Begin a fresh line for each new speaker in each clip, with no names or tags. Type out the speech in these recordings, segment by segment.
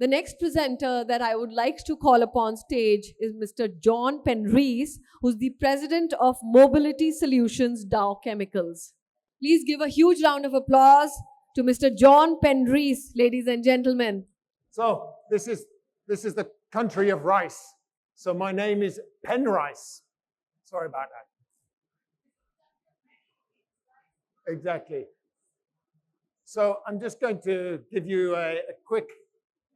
The next presenter that I would like to call upon stage is Mr. John Penrees, who's the president of Mobility Solutions Dow Chemicals. Please give a huge round of applause to Mr. John Penrees, ladies and gentlemen.
So this is the country of rice. So my name is Penrice. Sorry about that. Exactly. So I'm just going to give you a quick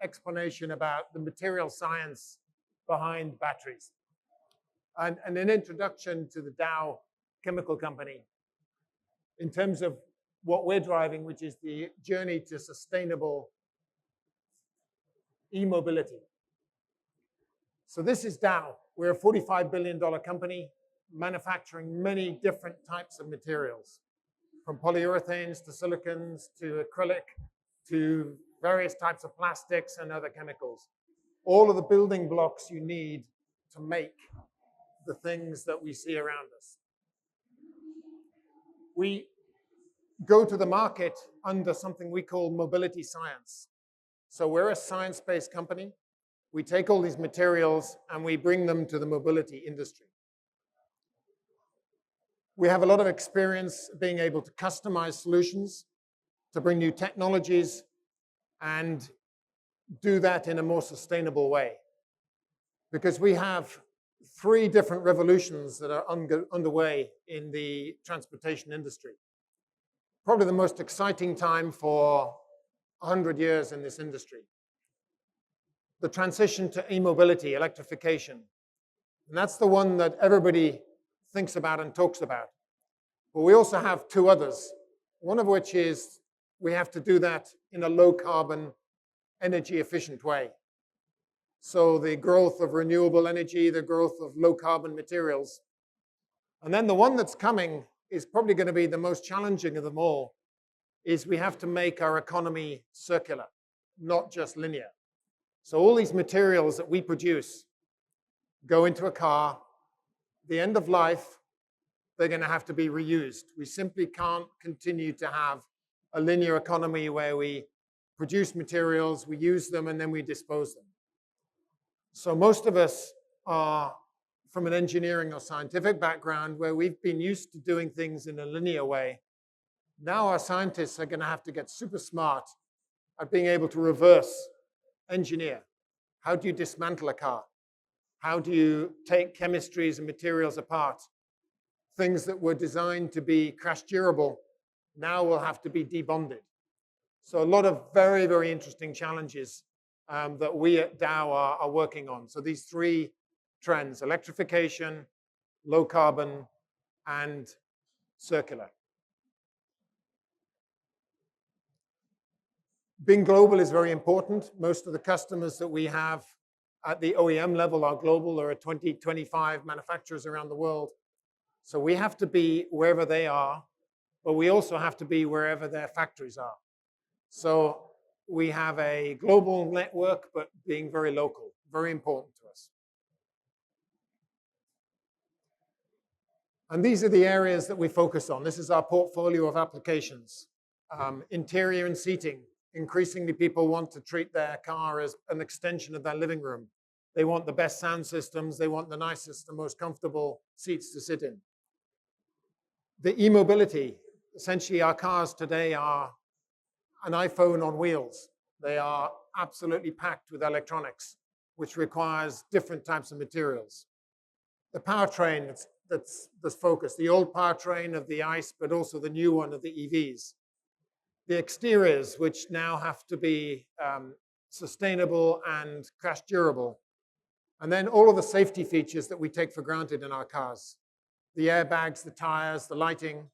explanation about the material science behind batteries and an introduction to the Dow Chemical Company in terms of what we're driving, which is the journey to sustainable e-mobility. So this is Dow. We're a $45 billion company manufacturing many different types of materials, from polyurethanes to silicons to acrylic to various types of plastics and other chemicals. All of the building blocks you need to make the things that we see around us. We go to the market under something we call mobility science. So we're a science-based company. We take all these materials and we bring them to the mobility industry. We have a lot of experience being able to customize solutions, to bring new technologies, and do that in a more sustainable way. Because we have 3 different revolutions that are underway in the transportation industry. Probably the most exciting time for 100 years in this industry. The transition to e-mobility, electrification. And that's the one that everybody thinks about and talks about. But we also have 2 others, one of which is we have to do that in a low carbon, energy efficient way. So the growth of renewable energy, the growth of low carbon materials. And then the one that's coming is probably going to be the most challenging of them all, is we have to make our economy circular, not just linear. So all these materials that we produce go into a car. The end of life, they're going to have to be reused. We simply can't continue to have a linear economy where we produce materials, we use them, and then we dispose them. So most of us are from an engineering or scientific background where we've been used to doing things in a linear way. Now our scientists are going to have to get super smart at being able to reverse engineer. How do you dismantle a car? How do you take chemistries and materials apart? Things that were designed to be crash durable now will have to be debonded. So a lot of very, very interesting challenges that we at Dow are working on. So these 3 trends: electrification, low carbon, and circular. Being global is very important. Most of the customers that we have at the OEM level are global. There are 20, 25 manufacturers around the world. So we have to be wherever they are, but we also have to be wherever their factories are. So we have a global network, but being very local, very important to us. And these are the areas that we focus on. This is our portfolio of applications. Interior and seating. Increasingly, people want to treat their car as an extension of their living room. They want the best sound systems. They want the nicest, the most comfortable seats to sit in. The e-mobility. Essentially, our cars today are an iPhone on wheels. They are absolutely packed with electronics, which requires different types of materials. The powertrain that's focused, the old powertrain of the ICE, but also the new one of the EVs. The exteriors, which now have to be sustainable and crash durable. And then all of the safety features that we take for granted in our cars. The airbags, the tires, the lighting,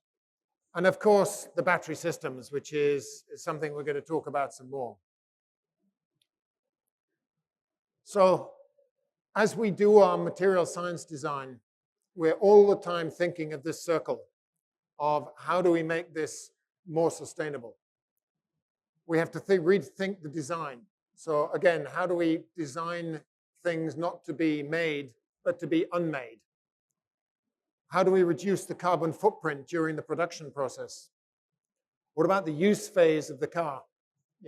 and of course, the battery systems, which is something we're going to talk about some more. So as we do our material science design, we're all the time thinking of this circle of how do we make this more sustainable. We have to rethink the design. So again, how do we design things not to be made, but to be unmade? How do we reduce the carbon footprint during the production process? What about the use phase of the car?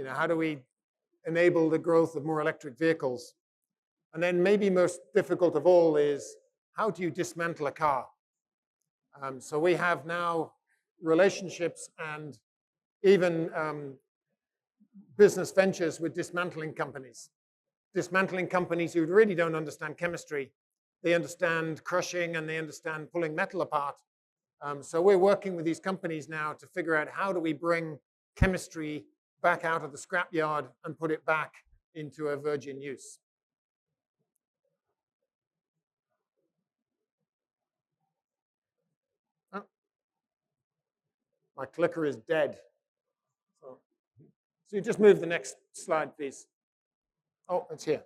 How do we enable the growth of more electric vehicles. And then maybe most difficult of all is, how do you dismantle a car? So we have now relationships and even business ventures with dismantling companies. Dismantling companies who really don't understand chemistry. They understand crushing and they understand pulling metal apart. So we're working with these companies now to figure out how do we bring chemistry back out of the scrapyard and put it back into a virgin use. Oh, my clicker is dead. So you just move the next slide, please. Oh, it's here.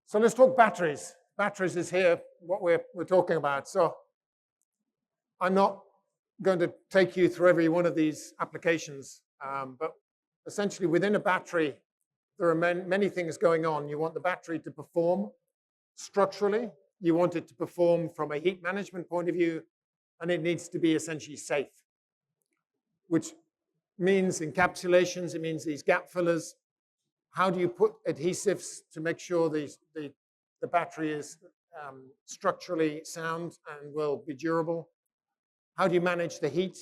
So let's talk batteries. Batteries is here, what we're talking about. So I'm not going to take you through every one of these applications, but essentially within a battery, there are many things going on. You want the battery to perform structurally. You want it to perform from a heat management point of view, and it needs to be essentially safe, which means encapsulations. It means these gap fillers. How do you put adhesives to make sure the battery is structurally sound and will be durable? How do you manage the heat?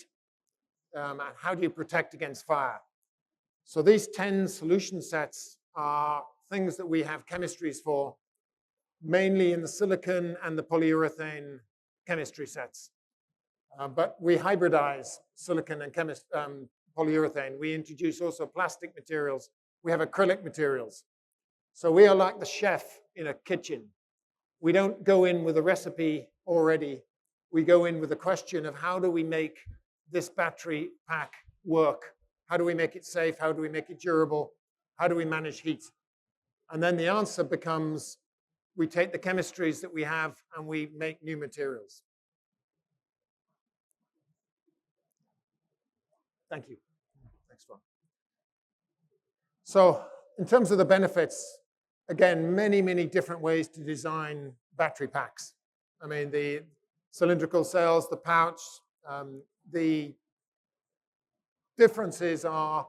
And how do you protect against fire? So these 10 solution sets are things that we have chemistries for, mainly in the silicon and the polyurethane chemistry sets. But we hybridize silicon and polyurethane. We introduce also plastic materials. We have acrylic materials. So we are like the chef in a kitchen. We don't go in with a recipe already. We go in with a question of how do we make this battery pack work? How do we make it safe? How do we make it durable? How do we manage heat? And then the answer becomes, we take the chemistries that we have and we make new materials. Thank you. Next one. So in terms of the benefits, again, many different ways to design battery packs. I mean, the cylindrical cells, the pouch, the differences are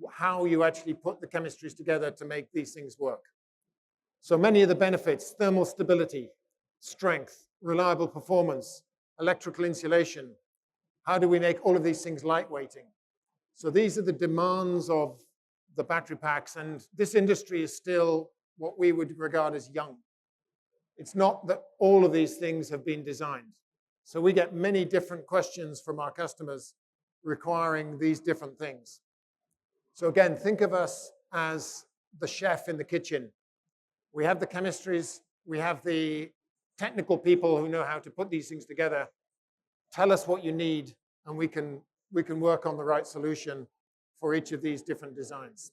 how you actually put the chemistries together to make these things work. So many of the benefits: thermal stability, strength, reliable performance, electrical insulation. How do we make all of these things lightweighting? So these are the demands of the battery packs, and this industry is still what we would regard as young. It's not that all of these things have been designed. So we get many different questions from our customers requiring these different things. So again, think of us as the chef in the kitchen. We have the chemistries, we have the technical people who know how to put these things together. Tell us what you need, and we can work on the right solution for each of these different designs.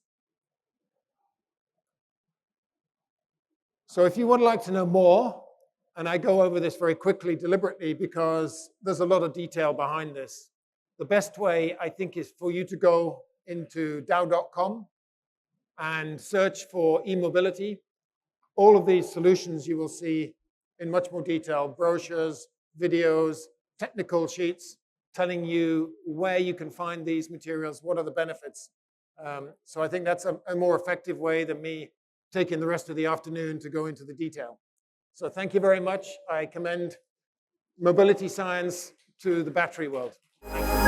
So if you would like to know more, and I go over this very quickly, deliberately, because there's a lot of detail behind this, the best way, I think, is for you to go into dow.com and search for e-mobility. All of these solutions you will see in much more detail: brochures, videos, technical sheets telling you where you can find these materials, what are the benefits. So I think that's a more effective way than me taking the rest of the afternoon to go into the detail. So thank you very much. I commend Mobility Science to the battery world. Thank you.